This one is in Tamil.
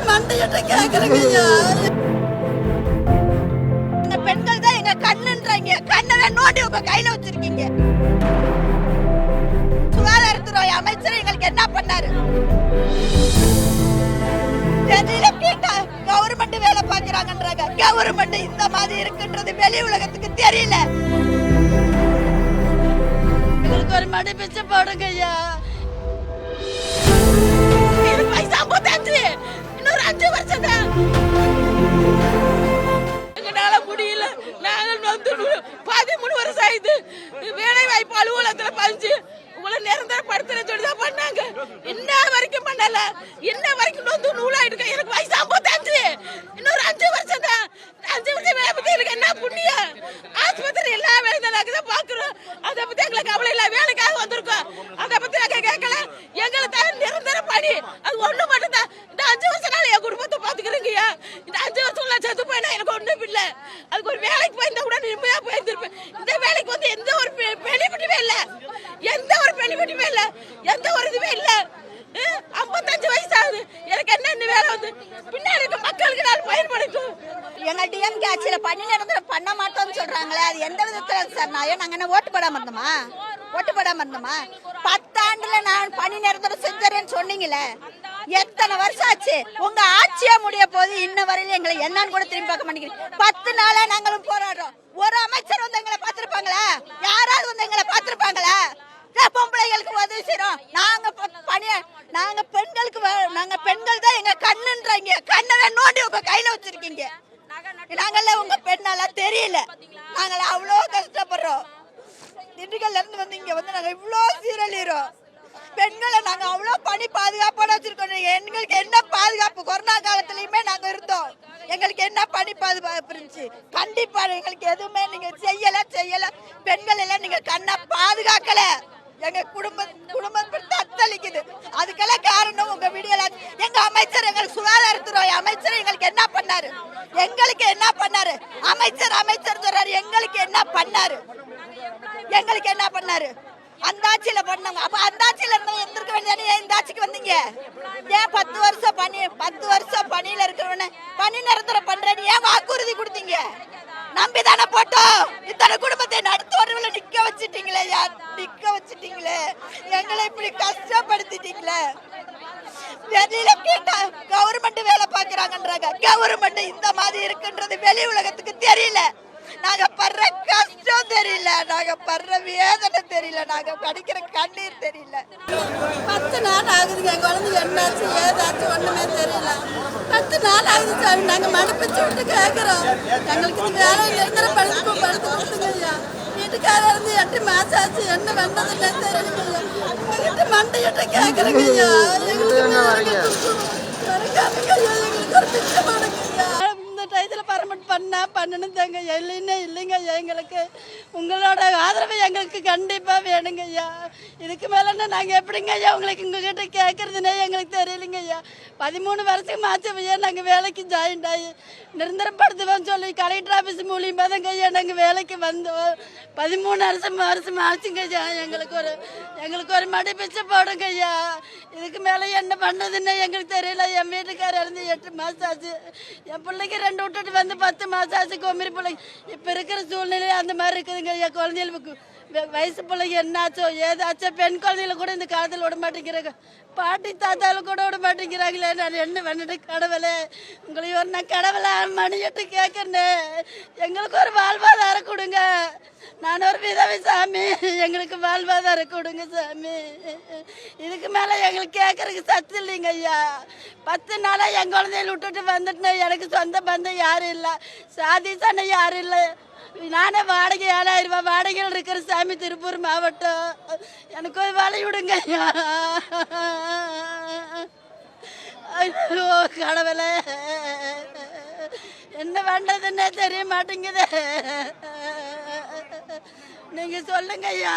மண்டையிட்ட கேக்குறீங்க ஐயா. இந்த பெண்கள் தான் எங்க கண்ணுன்றாங்க. கண்ணை நோண்டி உங்க கையில வச்சிருக்கீங்க. சுகாதாரத்துறை அமைச்சர் எங்களுக்கு என்ன பண்ணாரு? கவர்மெண்ட் வேலை பாக்குறாங்கன்றாங்க. கவர்மெண்ட் இந்த மாதிரி இருக்குன்றது வெளி உலகத்துக்கு தெரியல. எங்களுக்கு ஒரு மடி பிச்சை போடுங்க ஐயா. பைசா போட்டாச்சு. இன்னொரு 5 வருஷம் தான் எங்களால முடியல. நாங்கள் 13 வருஷம் ஆயிடுது. வேலை வாய்ப்பு அலுவலகத்துல பதிச்சு உங்களை நிரந்தரப்படுத்துற சொல்லிதான் பண்ணாங்க. இன்ன வரைக்கும் பண்ணல. இன்ன வரைக்கும் நூலாயிட்டு எனக்கு வயசு 55. இன்னொரு 5 வருஷம் தான். 5 வருஷம் வேலை பத்தி எனக்கு என்ன புண்ணியம்? ஆஸ்பத்திரி எல்லா வேலை தான் பாக்குறோம். அதை பத்தி எங்களுக்கு கவலை இல்ல. வேலைக்காக வந்திருக்கோம். அதை பத்தி நாங்க கேட்கல. எங்களுக்கு நிரந்தர பணி அது ஒண்ணு மட்டும் தான். இந்த 5 வருஷம் நாள் என் குடும்பத்தை பாத்துக்கிறீங்கய்யா. இந்த 5 வருஷம் நான் செத்து போயினா எனக்கு ஒண்ணும் இல்ல. அதுக்கு ஒரு வேலைக்கு போயிருந்தா கூட நிம்மதியா போயிருந்திருப்பேன். இந்த வேலைக்கு வந்து எந்த ஒரு பெனிஃபிட்டுமே இல்ல. எந்த ஒரு பெனிஃபிட்டுமே இல்ல. எந்த ஒரு இதுவே இல்ல. 55 வயசு ஆகுது. எனக்கு என்ன வேலை வந்து பின்னாடி இருக்க மக்களுக்கு நான் பயன்படுத்தும். எங்க டிஎம்கே ஆட்சியில பணி நிரந்தரம் பண்ண மாட்டோம்னு சொல்றாங்களே, அது எந்த விதத்துல சார்? நாங்க என்ன ஓட்டு போடாம இருந்தோமா? 10 ஆண்டுல நான் பணி நிரந்தரம் செஞ்சேன்னு சொன்னீங்களே, எத்தனை வருஷம் ஆச்சு? உங்க ஆட்சியா முடிய போது இன்ன வரையில எங்களை என்னன்னு கூட திரும்பி பார்க்க மாட்டேங்கிறீங்க. 10 நாளா நாங்களும் போராடுறோம். ஒரு அமைச்சர் வந்து எங்களை பார்த்திருப்பாங்களா? யாராவது வந்து எங்களை பார்த்திருப்பாங்களா? பொம்பளைகளுக்கு உதவி செய்யறோம். நாங்க பெண்கள் தான் எங்க கண்ணுன்றாங்க. கண்ணை நோண்டி உங்க கையில வச்சிருக்கீங்க. நாங்கள்ல உங்க பெண்ணால தெரியல. நாங்கள அவ்வளோ கஷ்டப்படுறோம். திண்டுக்கல்ல இருந்து வந்து இங்க வந்து நாங்க இவ்வளோ சீரழிறோம். பெண்களை நாங்க அவ்வளோ பணி பாதுகாப்போட வச்சிருக்கோம். எங்களுக்கு என்ன பாதுகாப்பு? கொரோனா காலத்திலயுமே நாங்க இருந்தோம். எங்களுக்கு என்ன பணி பாதுகாப்பு இருந்துச்சு? கண்டிப்பா எங்களுக்கு எதுவுமே நீங்க செய்யல. பெண்கள் எல்லாம் நீங்க கண்ணை பாதுகாக்கல. எங்க குடும்பம் தத்தளிக்குது. அதுக்கெல்லாம் காரணம் உங்க வீடியோல. எங்க அமைச்சர், எங்களுக்கு சுகாதாரத்துறை அமைச்சர் எங்களுக்கு என்ன பண்ணாரு? அமைச்சர் சொல்றாரு. எங்களுக்கு என்ன பண்ணாரு? அந்த ஆட்சியில பண்ணாங்க. அப்ப அந்த ஆட்சியில இருந்தவங்க எந்திருக்க வேண்டியதானே? ஏன் இந்த ஆட்சிக்கு வந்தீங்க? ஏன் 10 வருஷம் பணியில இருக்கிறவன பணி நிரந்தரம் பண்றேன்னு ஏன் வாக்குறுதி கொடுத்தீங்க? நம்பிதானே போட்டோம். இத்தனை குடும்பத்தை நடுத்தோர்ல நிக்க வச்சுட்டீங்களே. எங்களை இப்படி கஷ்டப்படுத்திட்டீங்களே. வெளியில கேட்டா கவர்மெண்ட் வேலை பாக்குறாங்கன்றாங்க. கவர்மெண்ட் இந்த மாதிரி இருக்குன்றது வெளி உலகத்துக்கு தெரியல. நாங்க படுற கஷ்டம் தெரியல. நாங்க படுற வேதனை தெரியல. நாங்க படிக்கிற கண்ணீர் தெரியல. 10 நாள் ஆகுதுங்க. குழந்தை என்னாச்சு ஏதாச்சு ஒண்ணுமே தெரியல. 10 நாள் ஆகுது சாமி. நாங்க மனுப்பிச்சு விட்டு கேட்கிறோம். எங்களுக்கு இந்த வேலை நிரந்தரம் படுத்து கொடுத்துங்க. வீட்டுக்காரர் இருந்து 8 மாசம் ஆச்சு. என்ன பண்ணதுன்னு தெரியல. உங்ககிட்ட மண்டையிட்ட கேட்கறீங்க. எங்களுக்கு ஒரு பிச்சை மாடுங்கய்யா. டயத்துல பர்மனெண்ட் பண்ணணும் தாங்க. இல்லைங்க ஐயா. எங்களுக்கு உங்களோட ஆதரவு எங்களுக்கு கண்டிப்பா வேணுங்க ஐயா. இதுக்கு மேல நாங்க எப்படிங்க ஐயா உங்களுக்கு உங்ககிட்ட கேட்கறதுனே எங்களுக்கு தெரியலைங்க ஐயா. 13 வருஷம் ஆச்சு ஐயா நாங்க வேலைக்கு ஜாயின் ஆகி நிரந்தரப்படுத்துவோம் சொல்லி கலெக்டர் ஆபீஸ் மூலியமா தாங்க ஐயா நாங்க வேலைக்கு வந்தோம். 13 வருஷம் ஆச்சுங்க ஐயா. எங்களுக்கு ஒரு மடி பிச்சை போடுங்க ஐயா. இதுக்கு மேல என்ன பண்ணதுன்னு எங்களுக்கு தெரியல. என் வீட்டுக்காரர் இருந்து 8 மாசம் ஆச்சு. என் பிள்ளைக்கு 2 விட்டுட்டு வந்து 10 மாசம் ஆச்சு. கோமரி பிள்ளைங்க இப்ப இருக்கிற சூழ்நிலை அந்த மாதிரி இருக்குதுங்க ஐயா. குழந்தைகளுக்கு வயசு பிள்ளைங்க என்னாச்சோ ஏதாச்சோ பெண் குழந்தைகளை கூட இந்த காலத்தில் விட மாட்டேங்கிறாங்க. பாட்டி தாத்தாவில் கூட விட மாட்டேங்கிறாங்களே. நான் என்ன பண்ணிட்டு கடவுளே உங்களை ஒரு நான் கடவுளை மணிட்டு கேட்கறேன். எங்களுக்கு ஒரு வாழ்வாதாரம் கொடுங்க. நான் ஒரு விதவை சாமி. எங்களுக்கு வாழ்வாதாரம் கொடுங்க சாமி. இதுக்கு மேலே எங்களுக்கு கேட்கறதுக்கு சத்து இல்லைங்க ஐயா. 10 நாளாக என் குழந்தையில விட்டுட்டு வந்துட்டேன். எனக்கு சொந்த பந்தம் யாரும் இல்லை. சாதி சண்டை யாரும் இல்லை. நானே வாடகை 7000 ரூபாய் வாடகையில் இருக்கிற சாமி. திருப்பூர் மாவட்டம். எனக்கு ஒரு வேலை விடுங்க ஐயா. ஐயோ கடவுளே என்ன பண்றதுன்னே தெரிய மாட்டேங்குது. நீங்க சொல்லுங்க ஐயா.